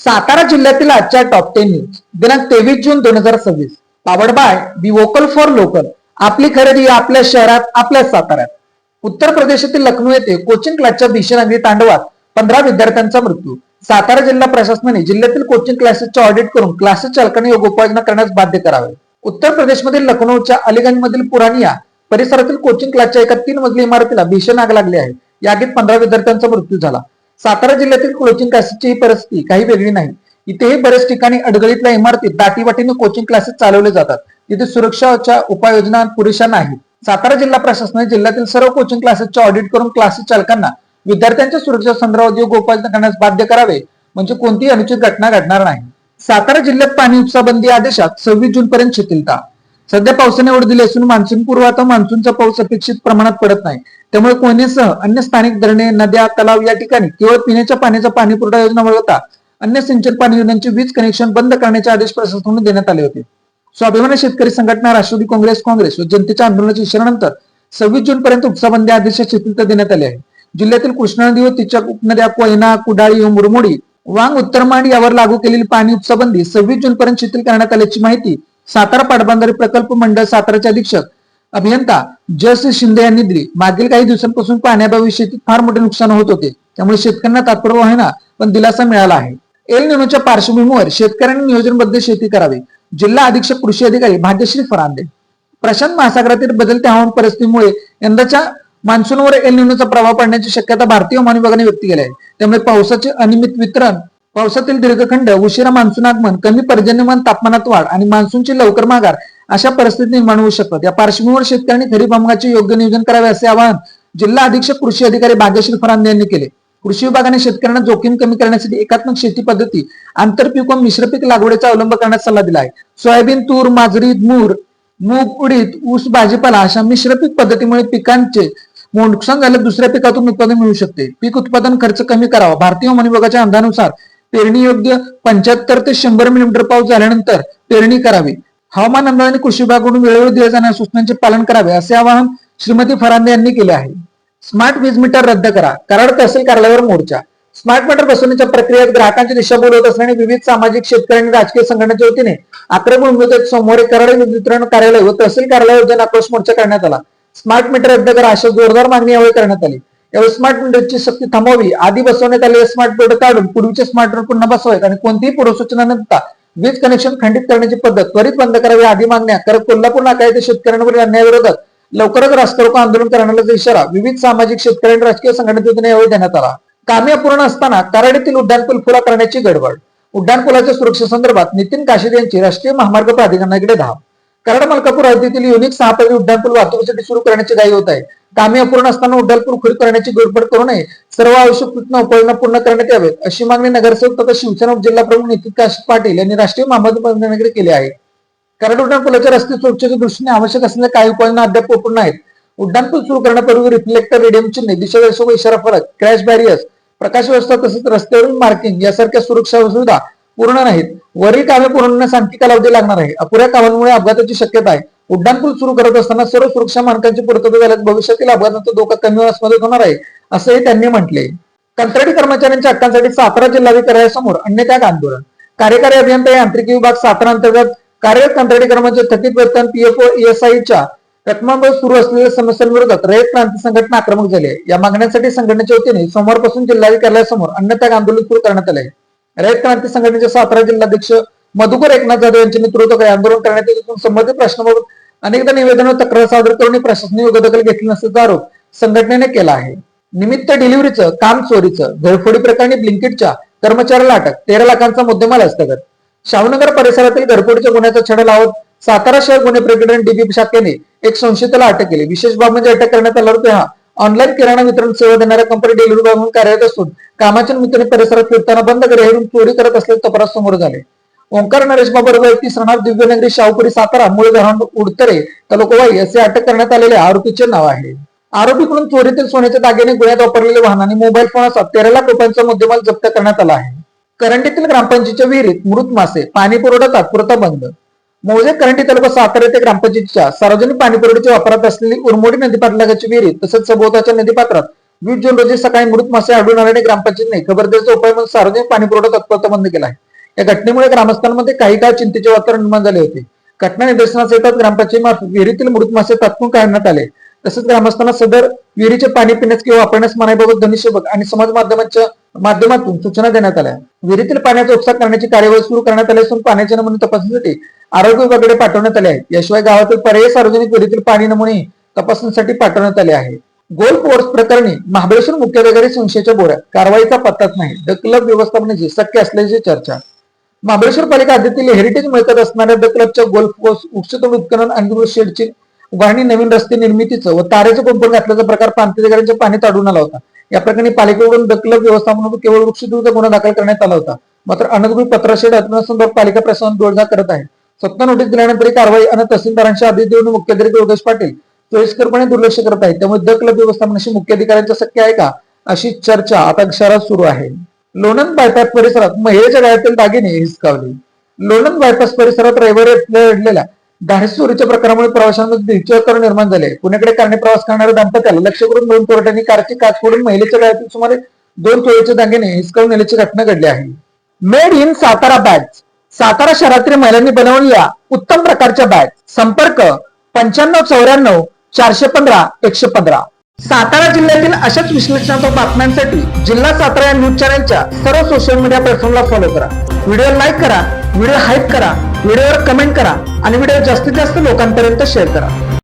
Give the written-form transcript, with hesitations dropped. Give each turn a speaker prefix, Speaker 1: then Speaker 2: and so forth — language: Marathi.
Speaker 1: सातारा जिल्ह्यातील आजच्या टॉप 10 न्यूज दिनांक 23 जून 2026. Powered by be vocal for local. आपली खरेदी आपल्या शहरात, आपल्या साताऱ्यात. उत्तर प्रदेशातील लखनौ येथे कोचिंग क्लासच्या भीषण अग्नी तांडवात 15 विद्यार्थ्यांचा मृत्यू. सातारा जिल्हा प्रशासनाने जिल्ह्यातील कोचिंग क्लासेसचे ऑडिट करून क्लासेस चालकांना योग्योपार्जन करण्यास बाध्य करावे. उत्तर प्रदेशमधील लखनौच्या अलीगंजमधील पुरानिया परिसरातील कोचिंग क्लासच्या एका 3 मजली इमारतीला भीषण आग लागली आहे. या आगीत 15 विद्यार्थ्यांचा मृत्यू झाला. सातारा जिल्ह्यातील कोचिंग क्लासेसची ही परिस्थिती काही वेगळी नाही. इथेही बरेच ठिकाणी अडगळीतल्या इमारतीत दाटीवाटीने कोचिंग क्लासेस चालवले जातात. तिथे सुरक्षाच्या उपाययोजना पुरेशा नाहीत. सातारा जिल्हा प्रशासनाने जिल्ह्यातील सर्व कोचिंग क्लासेसचे ऑडिट करून क्लासेस चालकांना विद्यार्थ्यांच्या सुरक्षा संदर्भात योग्योपार्जन करण्यास बाध्य करावे, म्हणजे कोणतीही अनुचित घटना घडणार नाही. सातारा जिल्ह्यात पाणी उपसा बंदी आदेशात 26 जून पर्यंत शिथिलता. सध्या पावसाने ओढ दिली असून मान्सून पूर्व आता मान्सूनचा पाऊस अपेक्षित प्रमाणात पडत नाही. त्यामुळे कोयनेसह अन्य स्थानिक धरणे, नद्या, तलाव या ठिकाणी केवळ पिण्याच्या पाण्याचा पाणीपुरवठा योजना वगळता अन्य सिंचन पाणी योजनांचे वीज कनेक्शन बंद करण्याचे आदेश प्रशासनाने देण्यात आले होते. स्वाभिमानी शेतकरी संघटना, राष्ट्रवादी काँग्रेस व जनतेच्या आंदोलनाच्या इशाऱ्यानंतर 26 जून पर्यंत उपसाबंदी आदेशात शिथिलता देण्यात आली आहे. जिल्ह्यातील कृष्णा नदी व तिच्या उपनद्या कोयना, कुडाळी व मुरमोडी, वांग, उत्तरमांड यावर लागू केलेली पाणी उपसाबंदी 26 जून पर्यंत शिथिल करण्यात आल्याची माहिती सातारा पाटबंधारे प्रकल्प मंडळ साताराचे अधीक्षक अभियंता जयश्री शिंदे यांनी दिली. मागील काही दिवसांपासून पाण्याअभावी शेतीत फार मोठे नुकसान होत होते. त्यामुळे शेतकऱ्यांना तात्पुरता होईना पण दिलासा मिळाला आहे. एल निनोच्या पार्श्वभूमीवर शेतकऱ्यांनी नियोजनबद्ध शेती करावी. जिल्हा अधीक्षक कृषी अधिकारी भाग्यश्री फरांदे. प्रशांत महासागरातील बदलत्या हवामान परिस्थितीमुळे यंदाच्या मान्सूनवर एल निनोचा प्रभाव पडण्याची शक्यता भारतीय हवामान विभागाने व्यक्त केली आहे. त्यामुळे पावसाचे अनियमित वितरण, पावसातील दीर्घखंड, उशिरा मान्सून आगमन, कमी पर्जन्यमान, तापमानात वाढ आणि मान्सूनची लवकर माघार अशा परिस्थिती निर्माण होऊ शकतात. या पार्श्वभूमीवर शेतकऱ्यांनी खरीप हंगामाचे योग्य नियोजन करावे असे आवाहन जिल्हा अधीक्षक कृषी अधिकारी भाग्यश्री फरांदे यांनी केले. कृषी विभागाने शेतकऱ्यांना जोखीम कमी करण्यासाठी एकात्मक शेती पद्धती, आंतरपीक व मिश्रपीक लागवडीचा अवलंब करण्यास सल्ला दिला आहे. सोयाबीन, तूर, माजरी, मूग, उडीद, ऊस, भाजीपाला अशा मिश्रपीक पद्धतीमुळे पिकांचे नुकसान झाले दुसऱ्या पिकातून उत्पादन मिळू शकते. पीक उत्पादन खर्च कमी करावा. भारतीय हवामान विभागाच्या अंदाजानुसार पेरणी योग्य 75 ते 100 मिलीमीटर पाऊस झाल्यानंतर पेरणी करावी. हवामान अंदाजाने कृषी विभागाकडून वेळोवेळी दिल्या जाणाऱ्या सूचनांचे पालन करावे असे आवाहन श्रीमती फरांदे यांनी केले आहे. स्मार्ट वीज मीटर रद्द करा. कराड तहसील कार्यालयावर मोर्चा. स्मार्ट मीटर बसवण्याच्या प्रक्रियेत ग्राहकांची दिशाभूल होत असल्याने विविध सामाजिक, शेतकरी आणि राजकीय संघटनेच्या वतीने आक्रमक भूमिकेत सोमवारी कराड वीज वितरण कार्यालय व तहसील कार्यालयावर जन आक्रोश मोर्चा करण्यात आला. स्मार्ट मीटर रद्द करा अशा जोरदार मागणी यावेळी करण्यात आली. यावेळी स्मार्ट मीटरची सक्ती थांबवावी, आधी बसवण्यात आलेले स्मार्ट मीटर काढून पूर्वीचे स्मार्ट मीटर पुन्हा बसवावेत आणि कोणतीही पूर्वसूचना न देता वीज कनेक्शन खंडित करण्याची पद्धत त्वरित बंद करावी आदी मागण्या करत कोल्हापूर नाका येथे शेतकऱ्यांवरील अन्यायाविरोधात लवकरच रास्ता रोको आंदोलन करण्याचा इशारा विविध सामाजिक, शेतकरी आणि राजकीय संघटनेतून यावेळी देण्यात आला. कामे अपूर्ण असताना कराड येथील उड्डाणपूल खुला करण्याची गडबड. उड्डाणपुलाच्या सुरक्षेसंदर्भात नितीन काशीद यांची राष्ट्रीय महामार्ग प्राधिकरणाकडे धाव. कराड मलकापूर हद्दीतील युनिक 6 पदरी उड्डाणपूल वाहतुकीसाठी सुरू करण्याची घाई होत आहे. कामे अपूर्ण असताना उड्डाणपूल खुले करण्याची गडबड करू नये, सर्व आवश्यक सूचना उपाययोजना पूर्ण करण्यात यावेत अशी मागणी नगरसेवक तथा शिवसेना जिल्हा प्रमुख नितीन काशीद पाटील यांनी राष्ट्रीय महामार्ग प्राधिकरणाकडे केली आहे. कराड उड्डाणपुलाच्या रस्ते सुरक्षेच्या दृष्टीने आवश्यक असलेल्या काही उपाययोजना अद्याप पूर्ण आहेत. उड्डाणपूल सुरू करण्यापूर्वी रिफ्लेक्टर, रेडियम चिन्हे, दिशादर्शक व इशारा फलक, क्रॅश बॅरियर्स, प्रकाश व्यवस्था तसेच रस्त्यावरील मार्किंग यासारख्या सुरक्षा सुविधा पूर्ण नाहीत. वरील कामे पूर्ण होण्यास आणखी कालावधी लागणार आहे. अपुऱ्या कामांमुळे अपघाताची शक्यता आहे. उड्डाणपूल सुरू करत असताना सर्व सुरक्षा मानकांची पूर्तता झाल्यास भविष्यातील अपघातांचा धोका कमी होण्यास मदत होणार आहे असंही त्यांनी म्हटले. कंत्राटी कर्मचाऱ्यांच्या हक्कांसाठी सातारा जिल्हाधिकाऱ्यांसमोर अन्नत्याग आंदोलन. कार्यकारी अभियंता यांत्रिकी विभाग सातारा अंतर्गत कार्यरत कंत्राटी कर्मचारी थकीत वेतन, पीएफओ, ईएसआयच्या रकमांबाबत सुरू असलेल्या समस्यांविरोधात रयत क्रांती संघटना आक्रमक झाली आहे. या मागण्यांसाठी संघटनेच्या वतीने सोमवारपासून जिल्हाधिकाऱ्यांसमोर अन्नत्याग आंदोलन सुरू करण्यात आले आहे. रयत क्रांती संघटनेचे सातारा जिल्हाध्यक्ष मधुकर एकनाथ जाधव यांच्या नेतृत्वाखाली आंदोलन करण्यात येत असून संबंधित प्रश्नाबाबत अनेकदा निवेदन व तक्रार सादर करून प्रशासनाने योग्य दखल घेतली नसल्याचा आरोप संघटनेने केला आहे. निमित्त डिलिव्हरीचं काम चोरीचं. घरफोडी प्रकरणी ब्लिंकिटच्या कर्मचाऱ्याला अटक. 13 लाखांचा मुद्देमाल हस्तगत. शाहूनगर परिसरातील घरफोडीच्या गुन्ह्याचा छडा लावत सातारा शहर गुन्हे प्रकरण डीबी शाखेने एक संशयिताला अटक केली. विशेष बाब म्हणजे अटक करण्यात आला होता हा ऑनलाईन किराणा वितरण सेवा देणाऱ्या कंपनी डिलिव्हरी बॉय म्हणून कार्यरत असून कामाच्या निमित्ताने परिसरात फिरताना बंद घरावरून चोरी करत असल्याचे तपास समोर झाले. ओंकार नरेश बाबर वय 30 राहणार दिव्यनगरी, शाहूपुरी, सातारा, मूळ घरांड उडतरे, तालुका वाई असे अटक करण्यात आलेले आरोपीचे नाव आहे. आरोपीकडून चोरीतील सोन्याच्या दागिने, गुन्ह्यात वापरलेले वाहन आणि मोबाईल फोनचा 13 लाख रुपयांचा मुद्देमाल जप्त करण्यात आला आहे. करंडीतील ग्रामपंचायतीच्या विहिरीत मृत मासे, पाणी पुरवठा तात्पुरता बंद. मौजे करंडी तालुका सातारा येथे ग्रामपंचायतीच्या सार्वजनिक पाणी पुरवठ्याच्या वापरात असलेली उरमोडी नदीपात्रालगतची विहिरीत तसेच सभोवताच्या नदीपात्रात 20 जून रोजी सकाळी मृत मासे आढळून आल्याने ग्रामपंचायतीने खबरदारीचा उपाय म्हणून सार्वजनिक पाणी पुरवठा तत्परता बंद केला आहे. या घटनेमुळे ग्रामस्थांमध्ये काही काळ चिंतेचे वातावरण निर्माण झाले होते. घटना निदर्शनास येतात ग्रामपंचायतीमार्फत विहिरीतील मृत मासे तात्पुरते काढण्यात आले. तसेच ग्रामस्थांना सदर विहिरीचे पाणी पिण्यास किंवा वापरण्यास मनाईबाबत ध्वनिसेवक आणि समाज माध्यमांच्या माध्यमातून सूचना देण्यात आल्या. विहिरीतील पाण्याचा उपसा करण्याची कार्यवाही सुरू करण्यात आली असून पाण्याचे नमुने तपासणीसाठी आरोग्य विभागाकडे पाठवण्यात आले आहेत. याशिवाय गावातील पर्यायी सार्वजनिक विहिरीतील पाणी नमुने तपासणीसाठी पाठवण्यात आले आहे. गोल्फ कोर्स प्रकरणी महाबळेश्वर मुख्याधिकारी संशयाच्या बोऱ्यात, कारवाईचा पत्ताच नाही, द क्लब व्यवस्थापनाची शक्य असल्याची चर्चा. महाबळेश्वर पालिका हद्दीतील हेरिटेज मिळकत असणाऱ्या द क्लबच्या गोल्फ कोर्स उच्चतम उत्खनन आणि शेडची उभारणी, नवीन रस्ते निर्मितीचं व तारेचं कुंपण घातल्याचा प्रकार प्रांताधिकाऱ्यांच्या पाण्यात आढळून आला होता. या प्रकरणी पालिकेकडून द क्लब व्यवस्थापनावर केवळ वृक्षतोडीचा गुन्हा दाखल करण्यात आला होता. मात्र अनधिकृत पत्राशेड हटवण्यासंदर्भात पालिका प्रशासन डोळझाळ करत आहे. सत्ता नोटीस दिल्यानंतरही कारवाई आणि तहसीलदारांच्या आदेश देऊन मुख्याधिकारी योगेश पाटील सोयीस्करपणे दुर्लक्ष करत आहेत. त्यामुळे द क्लब व्यवस्थापनाशी मुख्याधिकाऱ्यांचा शक्य आहे का, अशी चर्चा आता शहरात सुरू आहे. लोणंद बायपास परिसरात महिलेच्या गळ्यातील दागिने हिसकावले. लोणंद बायपास परिसरात रविवारी घडलेल्या धाडसी चोरीच्या प्रकारामुळे प्रवाशांमध्ये भीतीचे निर्माण झाले. पुण्याकडे कारणे प्रवास करणाऱ्या दाम्पत्याला लक्ष करून 2 चोरट्यांनी कारची काच फोडून महिलेच्या गळ्यातील सुमारे 2 तोळेचे दागिने हिसकावून नेल्याची घटना घडली आहे. Made in Satara bags. Satara शहरातील महिलांनी बनवलेल्या उत्तम प्रकारच्या बॅग. संपर्क 9594 415 115. सातारा जिल्ह्यातील अशाच विश्लेषणात्मक बातम्यांसाठी जिल्हा सातारा या न्यूज चॅनलच्या सर्व सोशल मीडिया प्लॅटफॉर्मला फॉलो करा. व्हिडिओ लाईक करा, व्हिडिओ हाईप करा, व्हिडिओवर कमेंट करा आणि व्हिडिओ जास्तीत जास्त लोकांपर्यंत शेअर करा.